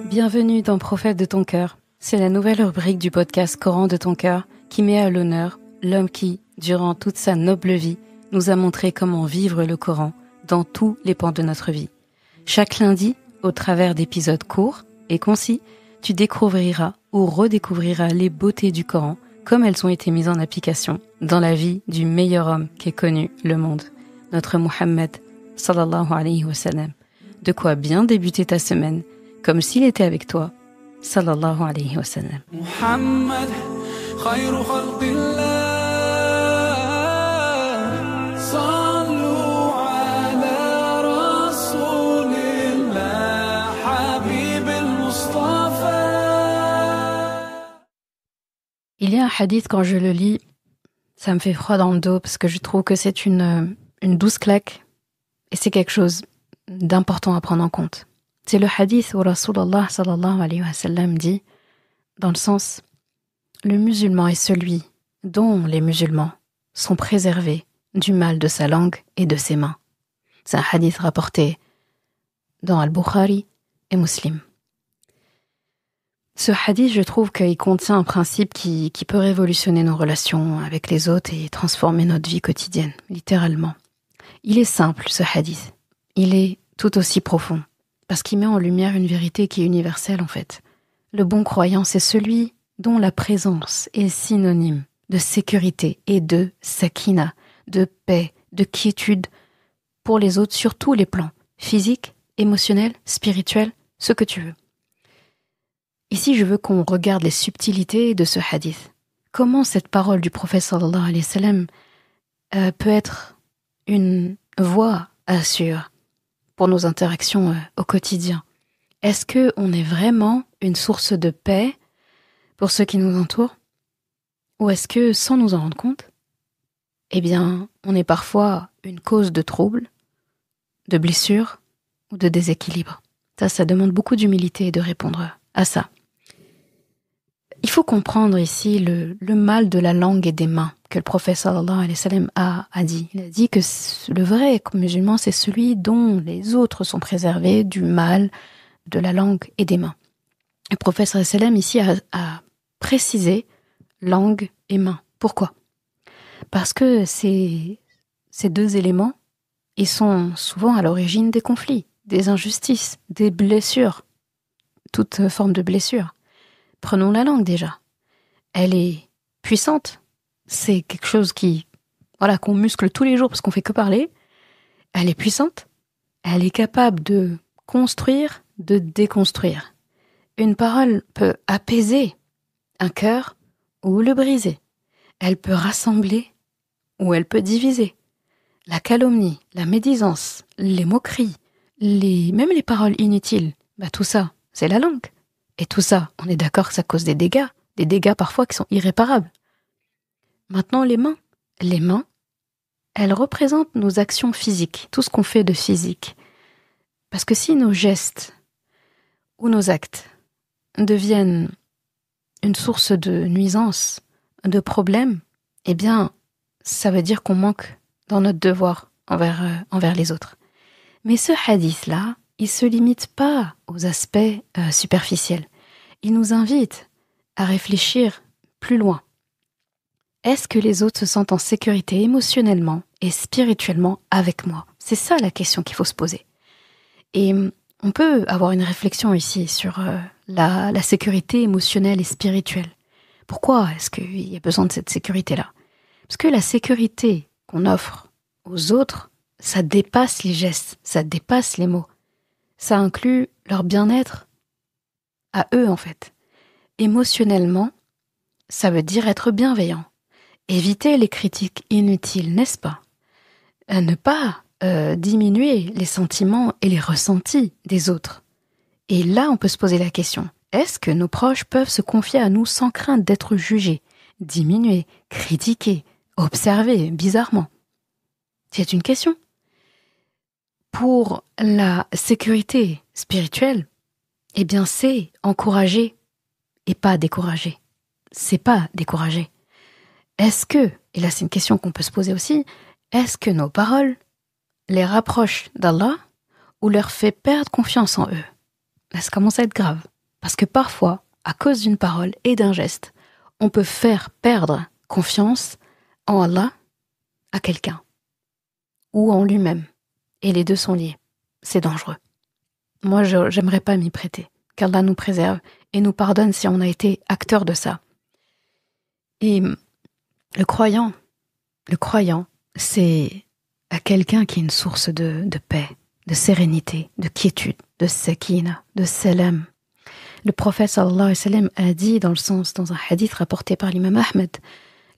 Bienvenue dans Prophète de ton cœur. C'est la nouvelle rubrique du podcast Coran de ton cœur qui met à l'honneur l'homme qui, durant toute sa noble vie, nous a montré comment vivre le Coran dans tous les pans de notre vie. Chaque lundi, au travers d'épisodes courts et concis, tu découvriras ou redécouvriras les beautés du Coran comme elles ont été mises en application dans la vie du meilleur homme qu'ait connu le monde, notre Muhammad sallallahu alayhi wa sallam. De quoi bien débuter ta semaine, comme s'il était avec toi, sallallahu alayhi wa sallam. Muhammad, khayru khalqillah, sallu ala rasulillah, habib al-Mustafa. Il y a un hadith, quand je le lis, ça me fait froid dans le dos, parce que je trouve que c'est une douce claque, et c'est quelque chose d'important à prendre en compte. C'est le hadith où Rasulullah sallallahu alayhi wa sallam dit, dans le sens, le musulman est celui dont les musulmans sont préservés du mal de sa langue et de ses mains. C'est un hadith rapporté dans Al-Bukhari et Muslim. Ce hadith, je trouve qu'il contient un principe qui peut révolutionner nos relations avec les autres et transformer notre vie quotidienne, littéralement. Il est simple, ce hadith. Il est tout aussi profond, parce qu'il met en lumière une vérité qui est universelle en fait. Le bon croyant, c'est celui dont la présence est synonyme de sécurité et de sakina, de paix, de quiétude pour les autres sur tous les plans, physique, émotionnel, spirituel, ce que tu veux. Ici, je veux qu'on regarde les subtilités de ce hadith. Comment cette parole du prophète sallallahu alayhi wa sallam peut être une voie sûre pour nos interactions au quotidien. Est-ce qu'on est vraiment une source de paix pour ceux qui nous entourent? Ou est-ce que, sans nous en rendre compte, eh bien, on est parfois une cause de troubles, de blessures ou de déséquilibre? Ça demande beaucoup d'humilité de répondre à ça. Il faut comprendre ici le mal de la langue et des mains que le prophète sallallahu alayhi wa sallam a dit. Il a dit que le vrai musulman, c'est celui dont les autres sont préservés du mal de la langue et des mains. Le prophète sallallahu alayhi wa sallam ici a précisé langue et main. Pourquoi? Parce que ces deux éléments, ils sont souvent à l'origine des conflits, des injustices, des blessures, toute forme de blessure. Prenons la langue déjà. Elle est puissante. C'est quelque chose qu'on muscle tous les jours parce qu'on fait que parler. Elle est puissante. Elle est capable de construire, de déconstruire. Une parole peut apaiser un cœur ou le briser. Elle peut rassembler ou elle peut diviser. La calomnie, la médisance, les moqueries, même les paroles inutiles, tout ça, c'est la langue. Et tout ça, on est d'accord que ça cause des dégâts parfois qui sont irréparables. Maintenant, les mains, elles représentent nos actions physiques, tout ce qu'on fait de physique. Parce que si nos gestes ou nos actes deviennent une source de nuisance, de problèmes, eh bien, ça veut dire qu'on manque dans notre devoir envers les autres. Mais ce hadith-là, il ne se limite pas aux aspects superficiels. Il nous invite à réfléchir plus loin. Est-ce que les autres se sentent en sécurité émotionnellement et spirituellement avec moi? C'est ça la question qu'il faut se poser. Et on peut avoir une réflexion ici sur la sécurité émotionnelle et spirituelle. Pourquoi est-ce qu'il y a besoin de cette sécurité-là? Parce que la sécurité qu'on offre aux autres, ça dépasse les gestes, ça dépasse les mots. Ça inclut leur bien-être à eux, en fait. Émotionnellement, ça veut dire être bienveillant. Éviter les critiques inutiles, n'est-ce pas? Ne pas diminuer les sentiments et les ressentis des autres. Et là, on peut se poser la question, est-ce que nos proches peuvent se confier à nous sans crainte d'être jugés, diminués, critiqués, observés bizarrement? C'est une question. Pour la sécurité spirituelle, eh bien, c'est encourager et pas décourager. C'est pas décourager. Est-ce que, et là c'est une question qu'on peut se poser aussi, est-ce que nos paroles les rapprochent d'Allah ou leur fait perdre confiance en eux, là, ça commence à être grave. Parce que parfois, à cause d'une parole et d'un geste, on peut faire perdre confiance en Allah à quelqu'un ou en lui-même. Et les deux sont liés. C'est dangereux. Moi, j'aimerais pas m'y prêter. Qu'Allah nous préserve et nous pardonne si on a été acteur de ça. Et le croyant, c'est à quelqu'un qui est une source de paix, de sérénité, de quiétude, de sakina, de salam. Le prophète sallallahu alayhi wa sallam a dit dans un hadith rapporté par l'imam Ahmed,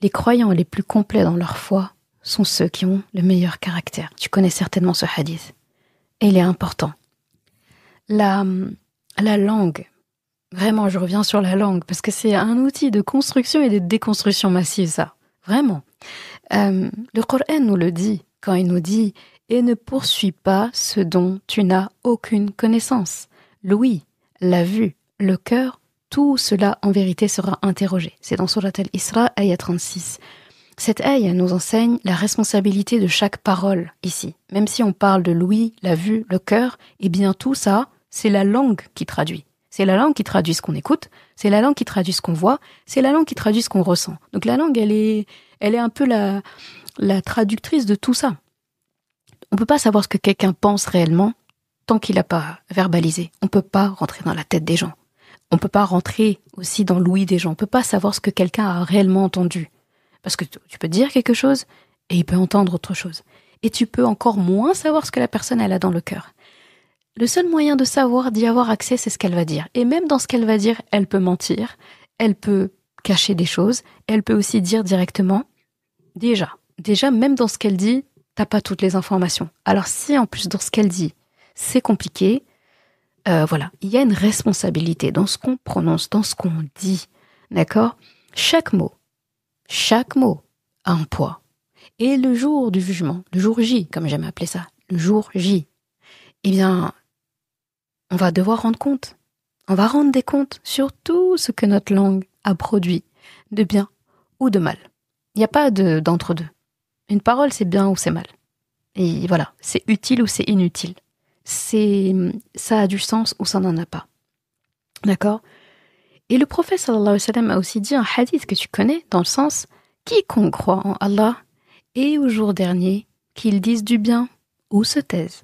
les croyants les plus complets dans leur foi sont ceux qui ont le meilleur caractère. Tu connais certainement ce hadith. Et il est important. La langue, vraiment, je reviens sur la langue, parce que c'est un outil de construction et de déconstruction massive, ça. Vraiment. Le Coran nous le dit, quand il nous dit « Et ne poursuis pas ce dont tu n'as aucune connaissance. » L'ouïe, la vue, le cœur, tout cela en vérité sera interrogé. C'est dans Surat al-Isra, ayah 36. Cette ayah nous enseigne la responsabilité de chaque parole ici. Même si on parle de l'ouïe, la vue, le cœur, eh bien tout ça, c'est la langue qui traduit. C'est la langue qui traduit ce qu'on écoute, c'est la langue qui traduit ce qu'on voit, c'est la langue qui traduit ce qu'on ressent. Donc la langue, elle est un peu la traductrice de tout ça. On peut pas savoir ce que quelqu'un pense réellement tant qu'il n'a pas verbalisé. On peut pas rentrer dans la tête des gens. On peut pas rentrer aussi dans l'ouïe des gens. On peut pas savoir ce que quelqu'un a réellement entendu. Parce que tu peux dire quelque chose et il peut entendre autre chose. Et tu peux encore moins savoir ce que la personne elle a dans le cœur. Le seul moyen de savoir, d'y avoir accès, c'est ce qu'elle va dire. Et même dans ce qu'elle va dire, elle peut mentir, elle peut cacher des choses, elle peut aussi dire directement. Déjà, même dans ce qu'elle dit, t'as pas toutes les informations. Alors si en plus dans ce qu'elle dit, c'est compliqué, voilà, il y a une responsabilité dans ce qu'on prononce, dans ce qu'on dit, d'accord ? Chaque mot a un poids. Et le jour du jugement, le jour J, comme j'aime appeler ça, le jour J, eh bien, on va devoir rendre compte. On va rendre des comptes sur tout ce que notre langue a produit, de bien ou de mal. Il n'y a pas d'entre-deux. Une parole, c'est bien ou c'est mal. Et voilà, c'est utile ou c'est inutile. Ça a du sens ou ça n'en a pas. D'accord ? Et le prophète sallallahu alayhi wa sallam a aussi dit un hadith que tu connais, dans le sens « Quiconque croit en Allah et au jour dernier, qu'il dise du bien ou se taise. »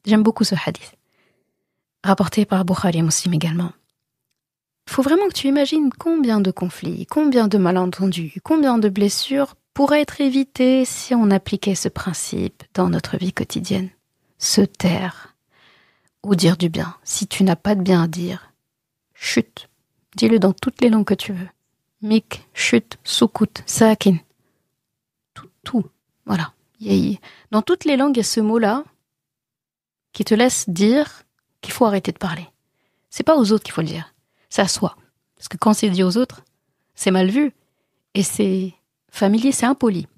J'aime beaucoup ce hadith. Rapporté par Bukhari et Muslim également. Il faut vraiment que tu imagines combien de conflits, combien de malentendus, combien de blessures pourraient être évitées si on appliquait ce principe dans notre vie quotidienne. Se taire ou dire du bien. Si tu n'as pas de bien à dire, chut. Dis-le dans toutes les langues que tu veux. Mik, chut, soukout, sakin. Tout. Voilà. Dans toutes les langues, il y a ce mot-là qui te laisse dire qu'il faut arrêter de parler. C'est pas aux autres qu'il faut le dire. C'est à soi. Parce que quand c'est dit aux autres, c'est mal vu. Et c'est familier, c'est impoli.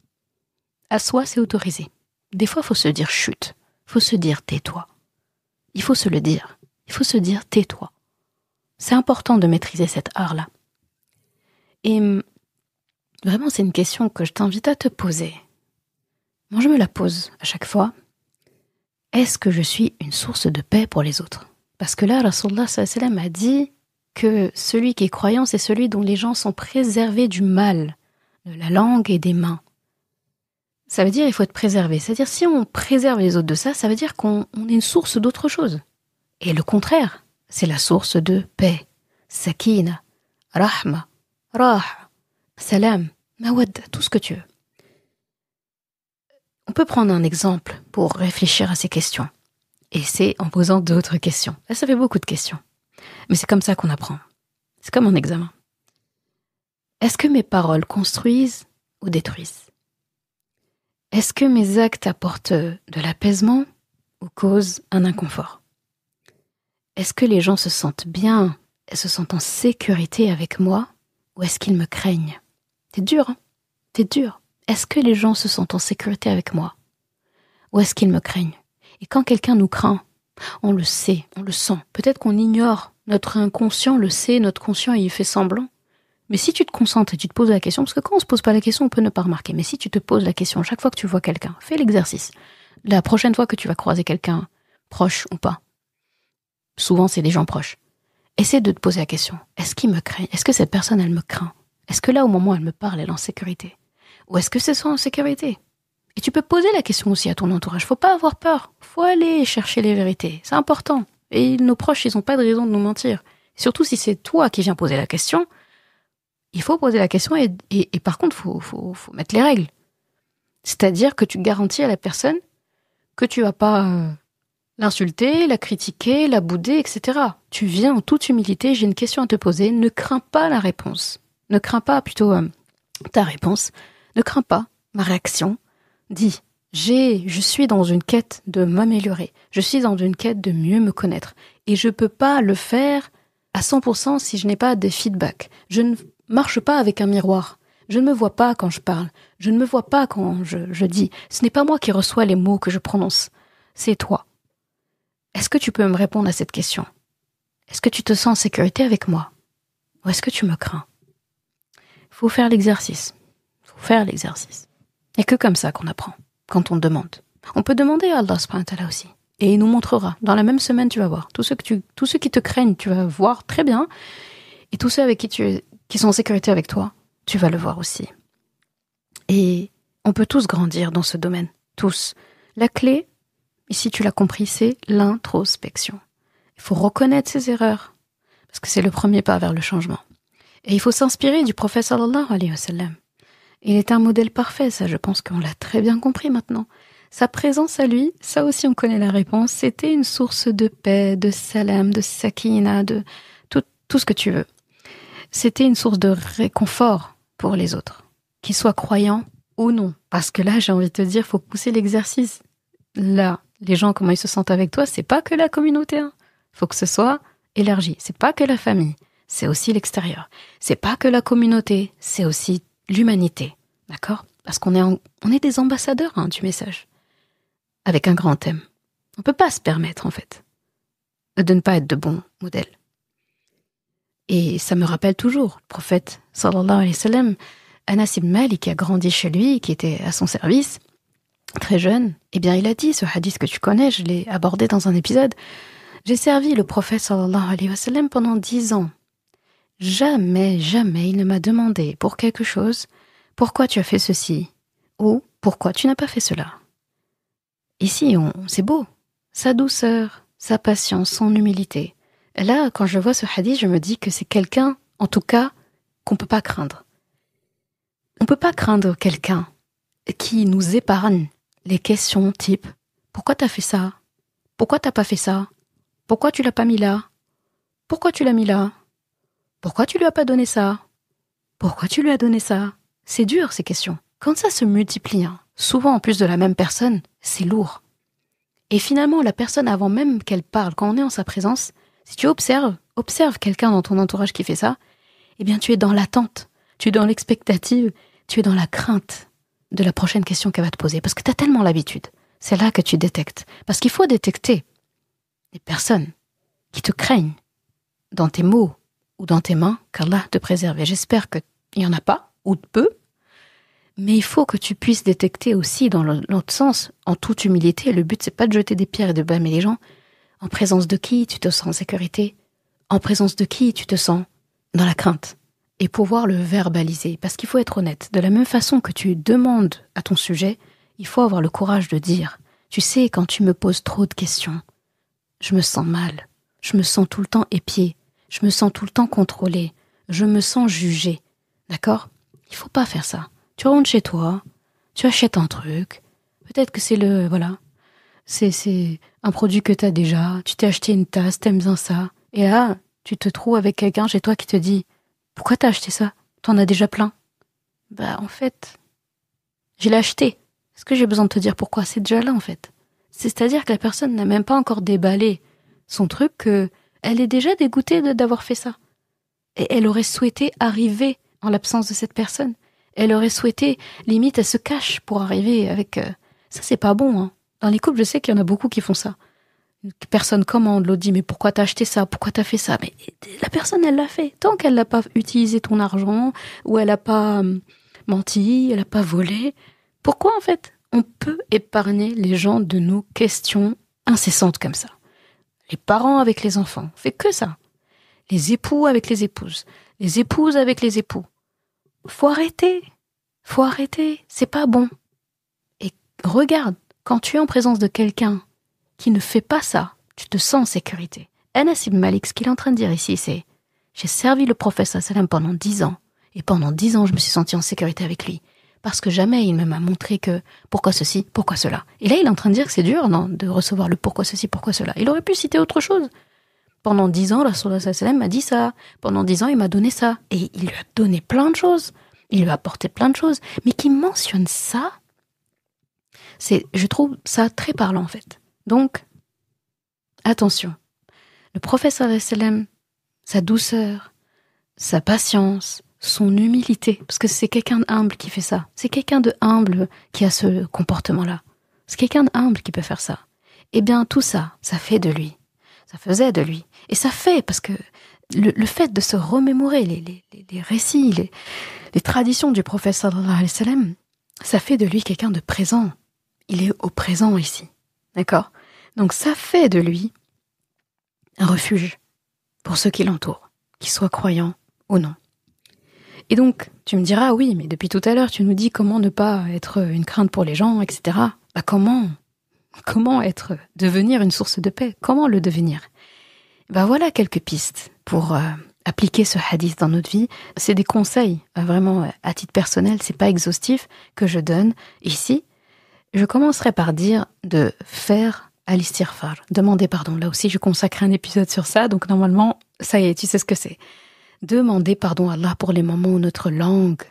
À soi, c'est autorisé. Des fois, il faut se dire chut. Il faut se dire tais-toi. Il faut se le dire. Il faut se dire tais-toi. C'est important de maîtriser cet art-là. Et vraiment, c'est une question que je t'invite à te poser. Moi, je me la pose à chaque fois. Est-ce que je suis une source de paix pour les autres ? Parce que là, Rasulullah sallallahu alayhi wa sallam a dit que celui qui est croyant, c'est celui dont les gens sont préservés du mal, de la langue et des mains. Ça veut dire qu'il faut être préservé. C'est-à-dire, si on préserve les autres de ça, ça veut dire qu'on est une source d'autre chose. Et le contraire, c'est la source de paix, sakina, rahma, raha, salam, mawadda, tout ce que tu veux. On peut prendre un exemple pour réfléchir à ces questions. Et c'est en posant d'autres questions. Là, ça fait beaucoup de questions. Mais c'est comme ça qu'on apprend. C'est comme un examen. Est-ce que mes paroles construisent ou détruisent ? Est-ce que mes actes apportent de l'apaisement ou causent un inconfort ? Est-ce que les gens se sentent bien et se sentent en sécurité avec moi ou est-ce qu'ils me craignent ? C'est dur, hein ? C'est dur. Est-ce que les gens se sentent en sécurité avec moi ou est-ce qu'ils me craignent ? Et quand quelqu'un nous craint, on le sait, on le sent. Peut-être qu'on ignore, notre inconscient le sait, notre conscient il fait semblant. Mais si tu te concentres et tu te poses la question, parce que quand on se pose pas la question, on peut ne pas remarquer. Mais si tu te poses la question chaque fois que tu vois quelqu'un, fais l'exercice. La prochaine fois que tu vas croiser quelqu'un, proches ou pas. Souvent, c'est des gens proches. Essaie de te poser la question. Est-ce qu'il me craint? Est-ce que cette personne, elle me craint? Est-ce que là, au moment où elle me parle, elle est en sécurité? Ou est-ce que c'est sans en sécurité? Et tu peux poser la question aussi à ton entourage. Faut pas avoir peur. Faut aller chercher les vérités. C'est important. Et nos proches, ils n'ont pas de raison de nous mentir. Surtout si c'est toi qui viens poser la question, il faut poser la question et par contre, faut mettre les règles. C'est-à-dire que tu garantis à la personne que tu vas pas l'insulter, la critiquer, la bouder, etc. Tu viens en toute humilité, j'ai une question à te poser, ne crains pas la réponse. Ne crains pas plutôt ta réponse. Ne crains pas ma réaction. Dis, je suis dans une quête de m'améliorer. Je suis dans une quête de mieux me connaître. Et je peux pas le faire à 100% si je n'ai pas des feedbacks. Je ne marche pas avec un miroir. Je ne me vois pas quand je parle. Je ne me vois pas quand je dis. Ce n'est pas moi qui reçois les mots que je prononce. C'est toi. Est-ce que tu peux me répondre à cette question? Est-ce que tu te sens en sécurité avec moi? Ou est-ce que tu me crains? Il faut faire l'exercice. Il n'y a que comme ça qu'on apprend, quand on demande. On peut demander à Allah subhanahu wa ta'ala aussi. Et il nous montrera. Dans la même semaine, tu vas voir. Tous ceux qui te craignent, tu vas voir très bien. Et tous ceux avec qui sont en sécurité avec toi, tu vas le voir aussi. Et on peut tous grandir dans ce domaine. Tous. La clé, ici tu l'as compris, c'est l'introspection. Il faut reconnaître ses erreurs. Parce que c'est le premier pas vers le changement. Et il faut s'inspirer du prophète sallallahu alayhi wa sallam. Il est un modèle parfait, ça je pense qu'on l'a très bien compris maintenant. Sa présence à lui, ça aussi on connaît la réponse, c'était une source de paix, de salam, de sakina, de tout ce que tu veux. C'était une source de réconfort pour les autres, qu'ils soient croyants ou non. Parce que là, j'ai envie de te dire, faut pousser l'exercice. Là, les gens, comment ils se sentent avec toi, c'est pas que la communauté. Hein. Faut que ce soit élargi. C'est pas que la famille, c'est aussi l'extérieur. C'est pas que la communauté, c'est aussi l'humanité. D'accord? Parce qu'on est des ambassadeurs du message. Avec un grand thème. On peut pas se permettre, en fait, de ne pas être de bons modèles. Et ça me rappelle toujours, le prophète, sallallahu alayhi wa sallam, Anas ibn Malik, qui a grandi chez lui, qui était à son service, très jeune, eh bien il a dit, ce hadith que tu connais, je l'ai abordé dans un épisode, j'ai servi le prophète sallallahu alayhi wa sallam pendant 10 ans. Jamais il ne m'a demandé pour quelque chose, pourquoi tu as fait ceci, ou pourquoi tu n'as pas fait cela. Ici, c'est beau, sa douceur, sa patience, son humilité. Et là, quand je vois ce hadith, je me dis que c'est quelqu'un, en tout cas, qu'on peut pas craindre. On peut pas craindre quelqu'un qui nous épargne les questions type « Pourquoi t'as fait ça? Pourquoi t'as pas fait ça? Pourquoi tu l'as pas mis là? Pourquoi tu l'as mis là? Pourquoi tu lui as pas donné ça? Pourquoi tu lui as donné ça ?» C'est dur, ces questions. Quand ça se multiplie, souvent en plus de la même personne, c'est lourd. Et finalement, la personne, avant même qu'elle parle, quand on est en sa présence, si tu observes quelqu'un dans ton entourage qui fait ça, eh bien tu es dans l'attente, tu es dans l'expectative, tu es dans la crainte de la prochaine question qu'elle va te poser. Parce que tu as tellement l'habitude. C'est là que tu détectes. Parce qu'il faut détecter les personnes qui te craignent dans tes mots ou dans tes mains, qu'Allah te préserve. Et j'espère qu'il n'y en a pas, ou peu, mais il faut que tu puisses détecter aussi dans l'autre sens, en toute humilité. Le but, c'est pas de jeter des pierres et de blâmer les gens. En présence de qui tu te sens en sécurité? En présence de qui tu te sens dans la crainte? Et pouvoir le verbaliser. Parce qu'il faut être honnête. De la même façon que tu demandes à ton sujet, il faut avoir le courage de dire « Tu sais, quand tu me poses trop de questions, je me sens mal. Je me sens tout le temps épiée. Je me sens tout le temps contrôlée. Je me sens jugée. » D'accord? Il faut pas faire ça. Tu rentres chez toi, tu achètes un truc. Peut-être que c'est c'est un produit que tu as déjà. Tu t'es acheté une tasse, t'aimes bien ça. Et là, tu te trouves avec quelqu'un chez toi qui te dit « Pourquoi t'as acheté ça? T'en as déjà plein. » Bah, en fait, je l'ai acheté. Est-ce que j'ai besoin de te dire pourquoi? C'est déjà là, en fait. C'est-à-dire que la personne n'a même pas encore déballé son truc, qu'elle est déjà dégoûtée d'avoir fait ça. Et elle aurait souhaité arriver en l'absence de cette personne. Elle aurait souhaité, limite, elle se cache pour arriver avec... Ça, c'est pas bon, Dans les couples, je sais qu'il y en a beaucoup qui font ça. Une personne commande, l'autre dit « Mais pourquoi t'as acheté ça? Pourquoi t'as fait ça ?» Mais la personne, elle l'a fait. Tant qu'elle n'a pas utilisé ton argent, ou elle n'a pas menti, elle n'a pas volé. Pourquoi, en fait? On peut épargner les gens de nos questions incessante comme ça. Les parents avec les enfants, on fait que ça. Les époux avec les épouses, les épouses avec les époux. Faut arrêter, c'est pas bon. Et regarde, quand tu es en présence de quelqu'un qui ne fait pas ça, tu te sens en sécurité. Anas ibn Malik, ce qu'il est en train de dire ici, c'est « J'ai servi le prophète sallam pendant 10 ans, et pendant 10 ans, je me suis senti en sécurité avec lui. Parce que jamais il ne m'a montré que pourquoi ceci, pourquoi cela. » Et là, il est en train de dire que c'est dur, non, de recevoir le pourquoi ceci, pourquoi cela. Il aurait pu citer autre chose. Pendant 10 ans, Rasulullah sallam m'a dit ça. Pendant 10 ans, il m'a donné ça. Et il lui a donné plein de choses. Il lui a apporté plein de choses. Mais qu'il mentionne ça, je trouve ça très parlant, en fait. Donc, attention. Le prophète sallallahu alayhi wa sallam, sa douceur, sa patience, son humilité, parce que c'est quelqu'un d'humble qui fait ça. C'est quelqu'un de humble qui a ce comportement-là. C'est quelqu'un d'humble qui peut faire ça. Eh bien, tout ça, ça fait de lui. Ça faisait de lui. Et ça fait, parce que le fait de se remémorer les récits, les traditions du prophète sallallahu alayhi wa sallam, ça fait de lui quelqu'un de présent. Il est au présent ici. D'accord ? Donc ça fait de lui un refuge pour ceux qui l'entourent, qu'ils soient croyants ou non. Et donc, tu me diras, oui, mais depuis tout à l'heure, tu nous dis comment ne pas être une crainte pour les gens, etc. Bah comment devenir une source de paix? Comment le devenir? Bah voilà quelques pistes pour appliquer ce hadith dans notre vie. C'est des conseils, vraiment à titre personnel, c'est pas exhaustif que je donne ici. Je commencerai par dire de faire al-istighfar, demander pardon. Là aussi, je consacre un épisode sur ça, donc normalement, ça y est, tu sais ce que c'est. Demander pardon à Allah pour les moments où notre langue,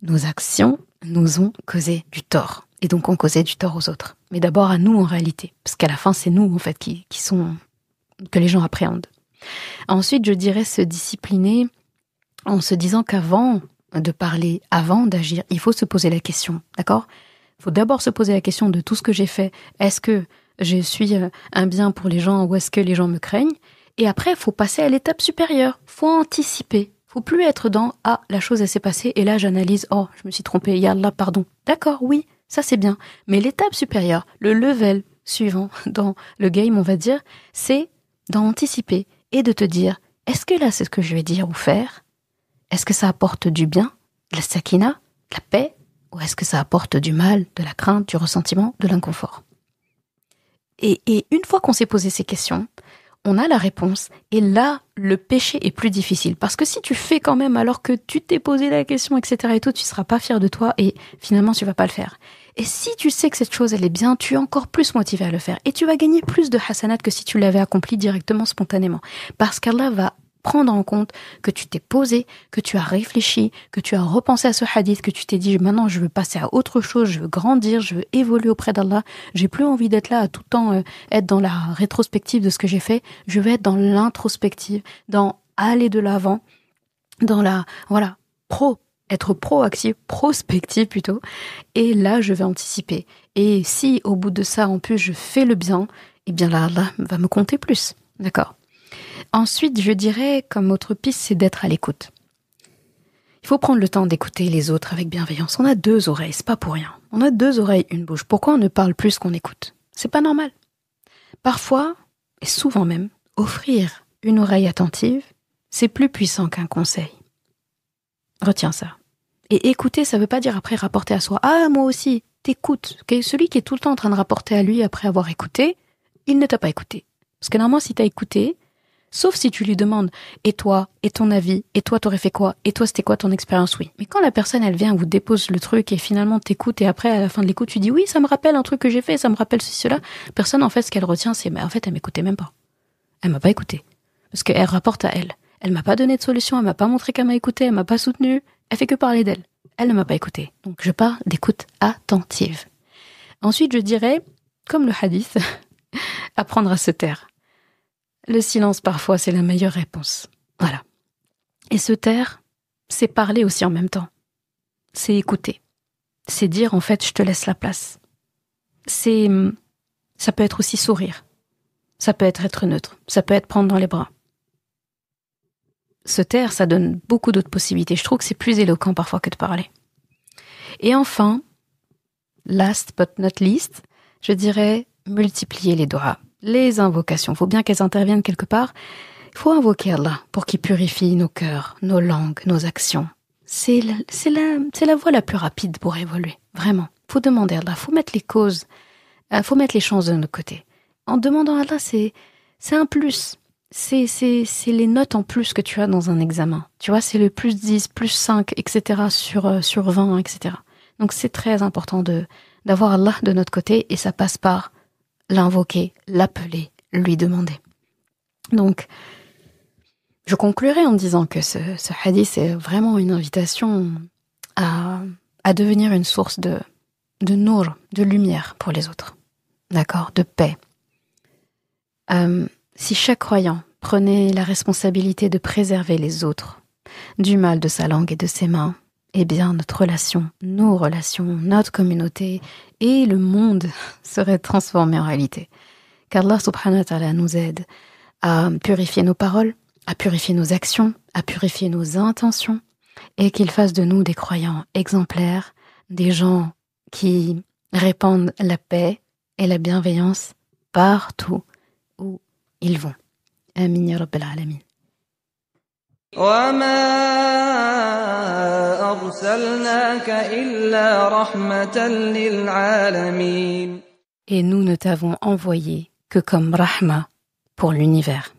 nos actions nous ont causé du tort. Et donc, on causait du tort aux autres. Mais d'abord à nous en réalité. Parce qu'à la fin, c'est nous, en fait, que les gens appréhendent. Ensuite, je dirais se discipliner en se disant qu'avant de parler, avant d'agir, il faut se poser la question. D'accord ? Il faut d'abord se poser la question de tout ce que j'ai fait. Est-ce que je suis un bien pour les gens ou est-ce que les gens me craignent ? Et après, il faut passer à l'étape supérieure. Il faut anticiper. Il ne faut plus être dans « Ah, la chose, elle s'est passée et là, j'analyse. Oh, je me suis trompée. Ya Allah, pardon. » D'accord, oui, ça c'est bien. Mais l'étape supérieure, le level suivant dans le game, on va dire, c'est d'anticiper et de te dire « Est-ce que là, c'est ce que je vais dire ou faire ? Est-ce que ça apporte du bien, de la sakina, de la paix ? Ou est-ce que ça apporte du mal, de la crainte, du ressentiment, de l'inconfort ?» Et une fois qu'on s'est posé ces questions, on a la réponse. Et là, le péché est plus difficile. Parce que si tu fais quand même alors que tu t'es posé la question, etc. et tout, tu ne seras pas fier de toi et finalement, tu ne vas pas le faire. Et si tu sais que cette chose, elle est bien, tu es encore plus motivé à le faire. Et tu vas gagner plus de hasanat que si tu l'avais accompli directement, spontanément. Parce qu'Allah va prendre en compte que tu t'es posé, que tu as réfléchi, que tu as repensé à ce hadith, que tu t'es dit maintenant je veux passer à autre chose, je veux grandir, je veux évoluer auprès d'Allah, j'ai plus envie d'être là à tout le temps être dans la rétrospective de ce que j'ai fait, je veux être dans l'introspective, dans aller de l'avant, dans la être proactif, prospectif plutôt, et là je vais anticiper. Et si au bout de ça en plus je fais le bien, eh bien là Allah va me compter plus, d'accord ? Ensuite, je dirais, comme autre piste, c'est d'être à l'écoute. Il faut prendre le temps d'écouter les autres avec bienveillance. On a 2 oreilles, c'est pas pour rien. On a 2 oreilles, une bouche. Pourquoi on ne parle plus qu'on écoute ? C'est pas normal. Parfois, et souvent même, offrir une oreille attentive, c'est plus puissant qu'un conseil. Retiens ça. Et écouter, ça veut pas dire après rapporter à soi. Ah, moi aussi, t'écoutes. Okay ? Celui qui est tout le temps en train de rapporter à lui après avoir écouté, il ne t'a pas écouté. Parce que normalement, si t'as écouté, sauf si tu lui demandes « Et toi ? Et ton avis ? Et toi, t'aurais fait quoi ? Et toi, c'était quoi ton expérience ?» Oui. Mais quand la personne, elle vient, vous dépose le truc et finalement t'écoute et après, à la fin de l'écoute, tu dis « Oui, ça me rappelle un truc que j'ai fait, ça me rappelle ceci, cela. » Personne, en fait, ce qu'elle retient, c'est « Mais en fait, elle m'écoutait même pas. Elle m'a pas écouté. » Parce qu'elle rapporte à elle. Elle m'a pas donné de solution, elle m'a pas montré qu'elle m'a écouté, elle m'a pas soutenue. Elle fait que parler d'elle. Elle ne m'a pas écouté. Donc, je parle d'écoute attentive. Ensuite, je dirais, comme le hadith, apprendre à se taire. Le silence, parfois, c'est la meilleure réponse. Voilà. Et se taire, c'est parler aussi en même temps. C'est écouter. C'est dire, en fait, je te laisse la place. Ça peut être aussi sourire. Ça peut être neutre. Ça peut être prendre dans les bras. Se taire, ça donne beaucoup d'autres possibilités. Je trouve que c'est plus éloquent parfois que de parler. Et enfin, last but not least, je dirais multiplier les doigts. les invocations. Il faut bien qu'elles interviennent quelque part. Il faut invoquer Allah pour qu'il purifie nos cœurs, nos langues, nos actions. C'est la voie la plus rapide pour évoluer, vraiment. Il faut demander à Allah, il faut mettre les causes, il faut mettre les chances de notre côté. En demandant à Allah, c'est un plus. C'est les notes en plus que tu as dans un examen. Tu vois, c'est le plus 10, plus 5, etc. sur 20, etc. Donc c'est très important d'avoir Allah de notre côté et ça passe par l'invoquer, l'appeler, lui demander. Donc, je conclurai en disant que ce hadith est vraiment une invitation à devenir une source de nour, de lumière pour les autres. D'accord, de paix. Si chaque croyant prenait la responsabilité de préserver les autres du mal de sa langue et de ses mains, eh bien notre relation, nos relations, notre communauté et le monde seraient transformés en réalité. Qu'Allah subhanahu wa ta'ala nous aide à purifier nos paroles, à purifier nos actions, à purifier nos intentions et qu'il fasse de nous des croyants exemplaires, des gens qui répandent la paix et la bienveillance partout où ils vont. Amin ya Rabbal Alamin. وَمَا أَرْسَلْنَاكَ إِلَّا رَحْمَةً لِلْعَالَمِينَ. Et nous ne t'avons envoyé que comme rahma pour l'univers.